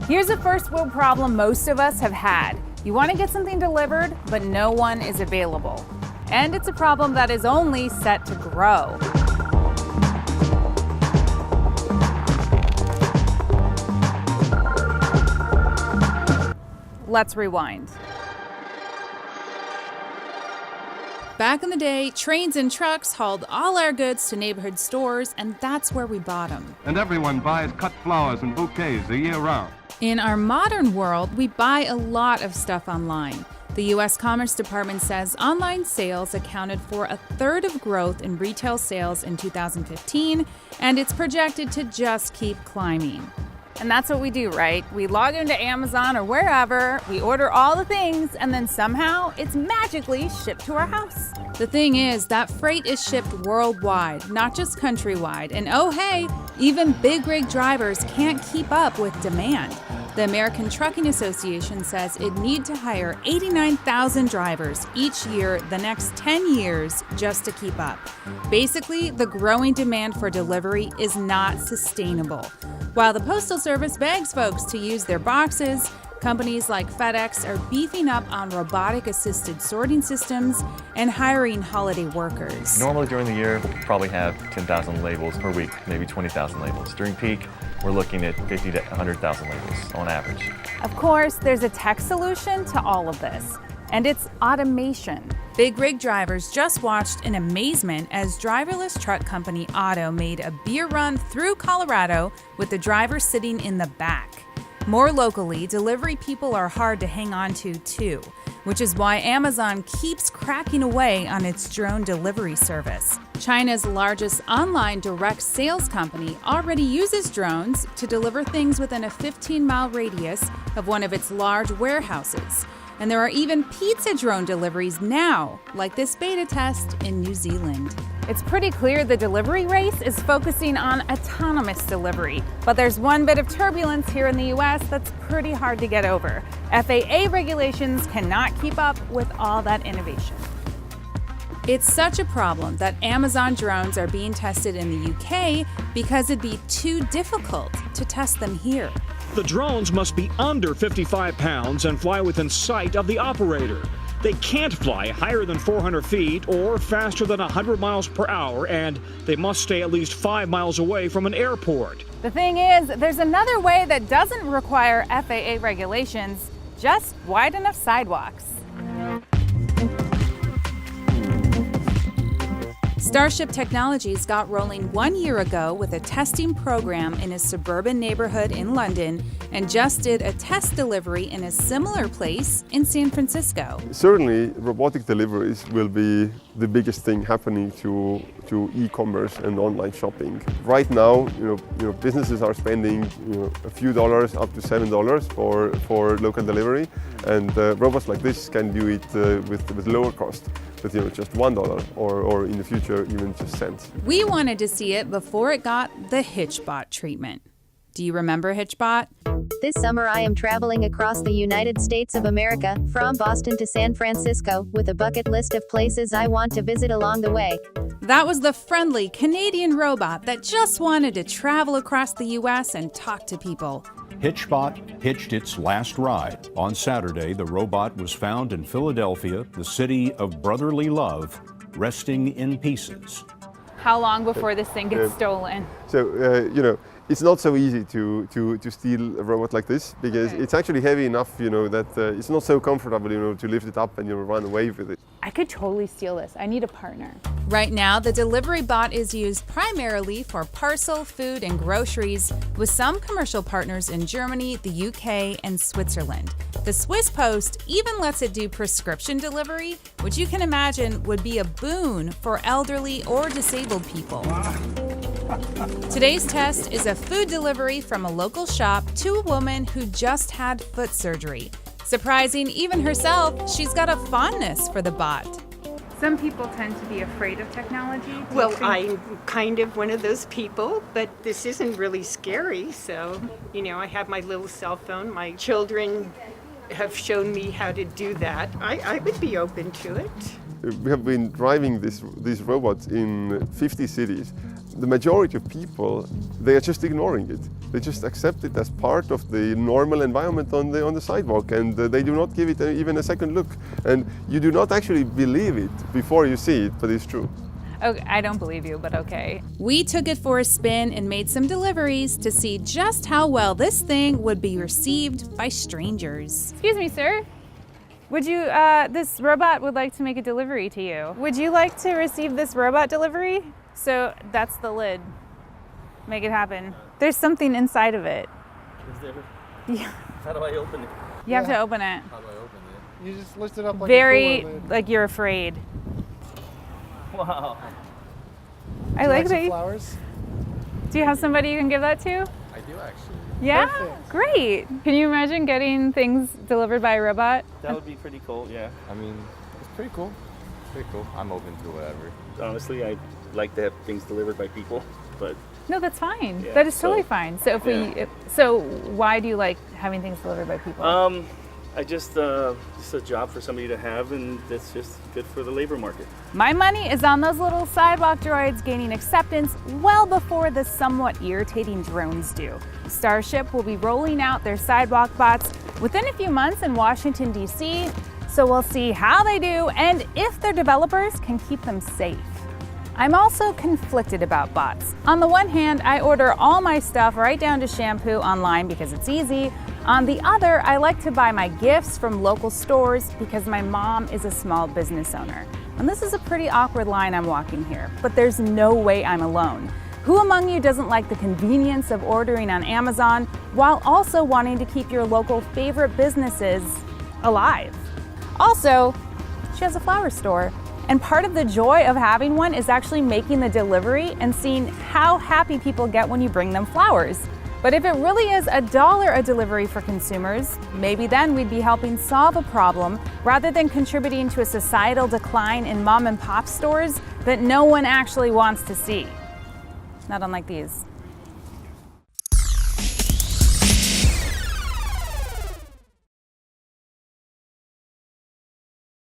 Here's a first world problem most of us have had. You want to get something delivered, but no one is available. And it's a problem that is only set to grow. Let's rewind. Back in the day, trains and trucks hauled all our goods to neighborhood stores, and that's where we bought them. And everyone buys cut flowers and bouquets the year round. In our modern world, we buy a lot of stuff online. The U.S. Commerce Department says online sales accounted for a third of growth in retail sales in 2015, and it's projected to just keep climbing. And that's what we do, right? We log into Amazon or wherever, we order all the things, and then somehow it's magically shipped to our house. The thing is, that freight is shipped worldwide, not just countrywide. And oh hey, even big rig drivers can't keep up with demand. The American Trucking Association says it needs to hire 89,000 drivers each year the next 10 years just to keep up. Basically, the growing demand for delivery is not sustainable. While the Postal Service begs folks to use their boxes, companies like FedEx are beefing up on robotic-assisted sorting systems and hiring holiday workers. Normally during the year, we'll probably have 10,000 labels per week, maybe 20,000 labels. During peak, we're looking at 50 to 100,000 labels on average. Of course, there's a tech solution to all of this, and it's automation. Big rig drivers just watched in amazement as driverless truck company Otto made a beer run through Colorado with the driver sitting in the back. More locally, delivery people are hard to hang on to too, which is why Amazon keeps cracking away on its drone delivery service. China's largest online direct sales company already uses drones to deliver things within a 15-mile radius of one of its large warehouses. And there are even pizza drone deliveries now, like this beta test in New Zealand. It's pretty clear the delivery race is focusing on autonomous delivery, but there's one bit of turbulence here in the US that's pretty hard to get over. FAA regulations cannot keep up with all that innovation. It's such a problem that Amazon drones are being tested in the UK because it'd be too difficult to test them here. The drones must be under 55 pounds and fly within sight of the operator. They can't fly higher than 400 feet or faster than 100 miles per hour, and they must stay at least 5 miles away from an airport. The thing is, there's another way that doesn't require FAA regulations, just wide enough sidewalks. Starship Technologies got rolling 1 year ago with a testing program in a suburban neighborhood in London and just did a test delivery in a similar place in San Francisco. Certainly, robotic deliveries will be the biggest thing happening to e-commerce and online shopping. Right now, businesses are spending a few dollars up to $7 for local delivery, and robots like this can do it with lower cost. With just $1 or in the future even just cents. We wanted to see it before it got the HitchBot treatment. Do you remember HitchBot? This summer I am traveling across the United States of America, from Boston to San Francisco, with a bucket list of places I want to visit along the way. That was the friendly Canadian robot that just wanted to travel across the US and talk to people. HitchBot hitched its last ride. On Saturday, the robot was found in Philadelphia, the city of brotherly love, resting in pieces. How long before this thing gets stolen? So, it's not so easy to steal a robot like this because it's actually heavy enough, that it's not so comfortable, to lift it up and run away with it. I could totally steal this. I need a partner. Right now, the delivery bot is used primarily for parcel, food, and groceries, with some commercial partners in Germany, the UK, and Switzerland. The Swiss Post even lets it do prescription delivery, which you can imagine would be a boon for elderly or disabled people. Today's test is a food delivery from a local shop to a woman who just had foot surgery. Surprising even herself, she's got a fondness for the bot. Some people tend to be afraid of technology. Well, I'm kind of one of those people, but this isn't really scary. So, I have my little cell phone. My children have shown me how to do that. I would be open to it. We have been driving these robots in 50 cities. The majority of people, they are just ignoring it. They just accept it as part of the normal environment on the sidewalk, and they do not give it even a second look. And you do not actually believe it before you see it, but it's true. Okay, I don't believe you, but okay. We took it for a spin and made some deliveries to see just how well this thing would be received by strangers. Excuse me, sir. Would you, this robot would like to make a delivery to you. Would you like to receive this robot delivery? So that's the lid. Make it happen. There's something inside of it. Is there? Yeah. How do I open it? You have to open it. How do I open it? You just lift it up like Very, a cooler lid. like you're afraid. Wow. I like some that. flowers? Do you have somebody you can give that to? I do actually. Yeah? Perfect. Great. Can you imagine getting things delivered by a robot? That would be pretty cool, yeah. I mean, it's pretty cool. Pretty cool. I'm open to whatever. Honestly, I like to have things delivered by people, but No, that's fine. Yeah, that is totally so- fine. So so why do you like having things delivered by people? I just a job for somebody to have, and that's just good for the labor market. My money is on those little sidewalk droids gaining acceptance well before the somewhat irritating drones do. Starship will be rolling out their sidewalk bots within a few months in Washington, D.C., so we'll see how they do and if their developers can keep them safe. I'm also conflicted about bots. On the one hand, I order all my stuff right down to shampoo online because it's easy. On the other, I like to buy my gifts from local stores because my mom is a small business owner. And this is a pretty awkward line I'm walking here, but there's no way I'm alone. Who among you doesn't like the convenience of ordering on Amazon while also wanting to keep your local favorite businesses alive? Also, she has a flower store. And part of the joy of having one is actually making the delivery and seeing how happy people get when you bring them flowers. But if it really is $1 a delivery for consumers, maybe then we'd be helping solve a problem rather than contributing to a societal decline in mom and pop stores that no one actually wants to see. Not unlike these.